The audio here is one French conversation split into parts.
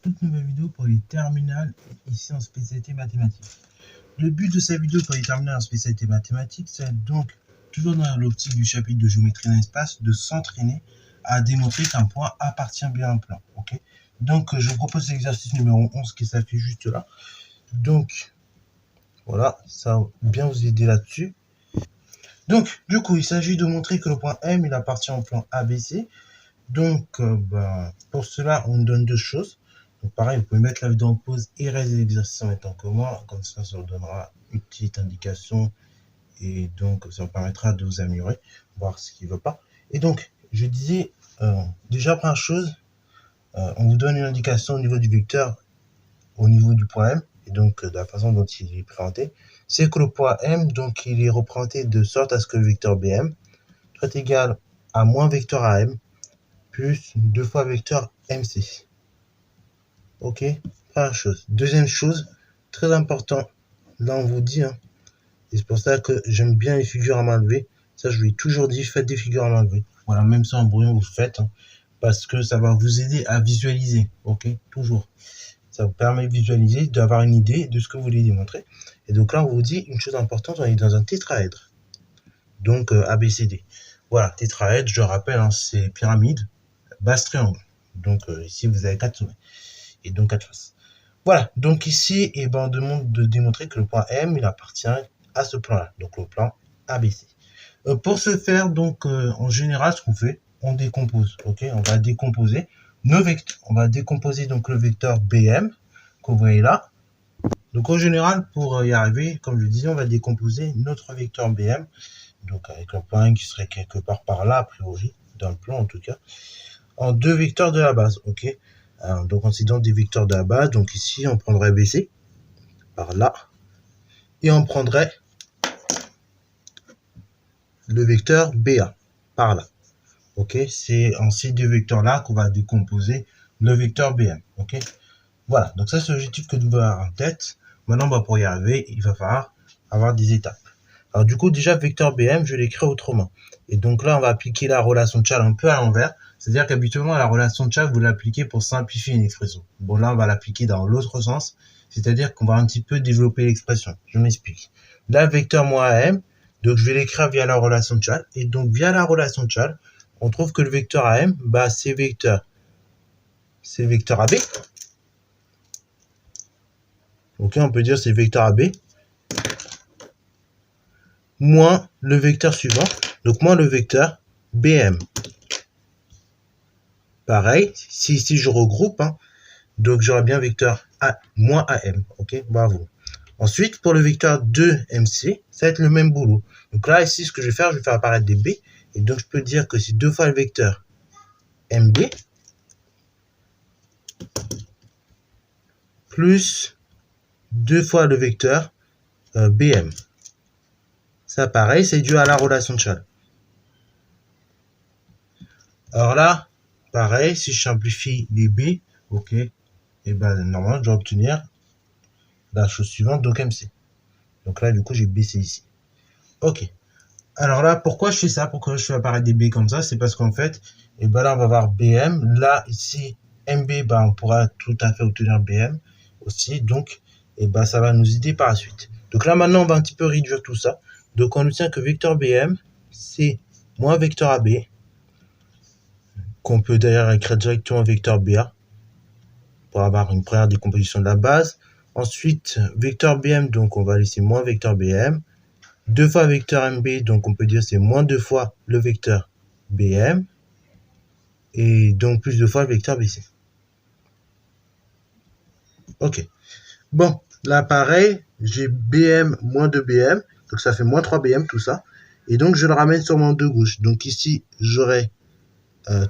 toute nouvelle vidéo pour les terminales ici en spécialité mathématiques. Le but de cette vidéo pour les terminales en spécialité mathématiques, c'est donc, toujours dans l'optique du chapitre de géométrie dans l'espace, de s'entraîner à démontrer qu'un point appartient bien à un plan. Okay, donc, je vous propose l'exercice numéro 11 qui s'affiche juste là. Donc, voilà, ça va bien vous aider là-dessus. Donc, du coup, il s'agit de montrer que le point M, il appartient au plan ABC. Donc, pour cela, on donne deux choses. Donc, pareil, vous pouvez mettre la vidéo en pause et réaliser l'exercice en même temps que moi. Comme ça vous donnera une petite indication. Et donc, ça vous permettra de vous améliorer, voir ce qui ne va pas. Et donc, je disais, déjà, première chose, on vous donne une indication au niveau du vecteur, au niveau du point M. Et donc, de la façon dont il est présenté, c'est que le point M, donc, il est représenté de sorte à ce que le vecteur BM soit égal à moins vecteur AM plus 2 fois vecteur MC. Ok, première chose. Deuxième chose, très important, là on vous dit, et c'est pour ça que j'aime bien les figures à main levée. Ça, je vous l'ai toujours dit, faites des figures à main levée. Voilà, même sans brouillon, vous faites, parce que ça va vous aider à visualiser. Ok, toujours. Ça vous permet de visualiser, d'avoir une idée de ce que vous voulez démontrer. Et donc là, on vous dit une chose importante, on est dans un tétraèdre. Donc, ABCD. Voilà, tétraèdre, je rappelle, c'est pyramide, base triangle. Donc, ici, vous avez 4 sommets. Et donc 4 faces. Voilà, donc ici, on demande de démontrer que le point M, il appartient à ce plan-là, donc le plan ABC. Pour ce faire, donc, en général, ce qu'on fait, on décompose, ok? On va décomposer nos vecteurs. On va décomposer donc le vecteur BM, que vous voyez là. Donc, en général, pour y arriver, comme je disais, on va décomposer notre vecteur BM, donc avec le point qui serait quelque part par là, a priori, dans le plan en tout cas, en deux vecteurs de la base, ok? Donc, en citant des vecteurs de la base, donc ici, on prendrait BC, par là, et on prendrait le vecteur BA, par là. Ok, c'est en ces deux vecteurs-là qu'on va décomposer le vecteur BM. Ok, voilà, donc ça, c'est l'objectif que nous devons avoir en tête. Maintenant, pour y arriver, il va falloir avoir des étapes. Alors, du coup, déjà, vecteur BM, je l'écris autrement. Et donc là, on va appliquer la relation de Chasles un peu à l'envers. C'est-à-dire qu'habituellement, la relation de Chasles, vous l'appliquez pour simplifier une expression. Bon, là, on va l'appliquer dans l'autre sens. C'est-à-dire qu'on va un petit peu développer l'expression. Je m'explique. Là, vecteur moins AM, donc je vais l'écrire via la relation de Chasles. Et donc, via la relation de Chasles, on trouve que le vecteur AM, c'est vecteur AB. Ok, on peut dire c'est vecteur AB moins le vecteur suivant, donc moins le vecteur BM. Pareil, si ici je regroupe, donc j'aurai bien vecteur A moins AM. Ok, bravo. Ensuite, pour le vecteur 2MC, ça va être le même boulot. Donc là, ici, ce que je vais faire apparaître des B. Et donc, je peux dire que c'est 2 fois le vecteur MB plus 2 fois le vecteur BM. Ça, pareil, c'est dû à la relation de Chasles. Alors là, pareil, si je simplifie les B, ok, et normalement, je dois obtenir la chose suivante, donc MC. Donc là, du coup, j'ai BC ici. Ok. Alors là, pourquoi je fais ça? Pourquoi je fais apparaître des B comme ça? C'est parce qu'en fait, là, on va avoir BM. Là, ici, MB, on pourra tout à fait obtenir BM aussi. Donc, ça va nous aider par la suite. Donc là, maintenant, on va un petit peu réduire tout ça. Donc, on obtient que vecteur BM, c'est moins vecteur AB, qu'on peut d'ailleurs écrire directement vecteur BA, pour avoir une première décomposition de la base. Ensuite, vecteur BM, donc on va laisser moins vecteur BM. 2 fois vecteur MB, donc on peut dire c'est moins 2 fois le vecteur BM. Et donc plus 2 fois le vecteur BC. Ok. Bon, là pareil, j'ai BM moins 2BM, donc ça fait moins 3BM tout ça. Et donc je le ramène sur mon de gauche. Donc ici, j'aurai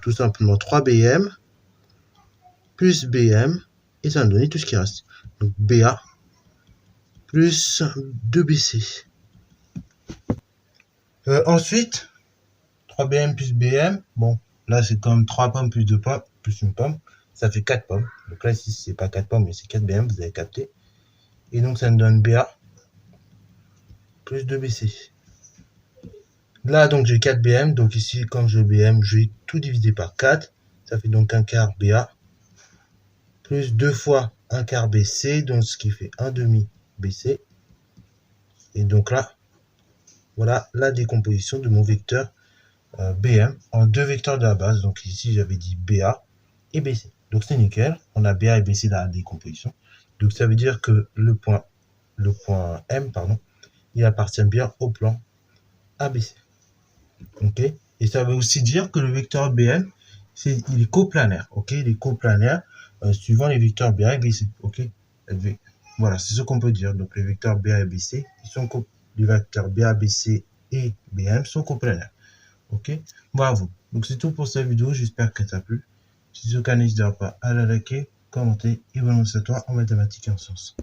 tout simplement 3BM plus BM, et ça va me donner tout ce qui reste. Donc BA plus 2BC. Ensuite, 3BM plus BM, bon, là c'est comme 3 pommes plus 2 pommes, plus une pomme, ça fait 4 pommes. Donc là ici c'est pas 4 pommes mais c'est 4 BM, vous avez capté. Et donc ça me donne BA plus 2BC. Là donc j'ai 4 BM, donc ici comme j'ai BM, je vais tout diviser par 4, ça fait donc un quart BA plus 2 fois 1 quart BC, donc ce qui fait 1 demi BC. Et donc là, voilà la décomposition de mon vecteur BM en deux vecteurs de la base. Donc ici, j'avais dit BA et BC. Donc c'est nickel, on a BA et BC dans la décomposition. Donc ça veut dire que le point M, pardon, il appartient bien au plan ABC. Ok. Et ça veut aussi dire que le vecteur BM, il est coplanaire. Ok. Il est coplanaire suivant les vecteurs BA et BC. Ok. Voilà, c'est ce qu'on peut dire. Donc les vecteurs BA et BC, les vecteurs BA, BC et BM sont coplanaires. Ok. Bravo. Donc c'est tout pour cette vidéo. J'espère que ça t'a plu. Si c'est le cas, n'hésite pas à la liker, commenter et bonne à toi en mathématiques et en sciences.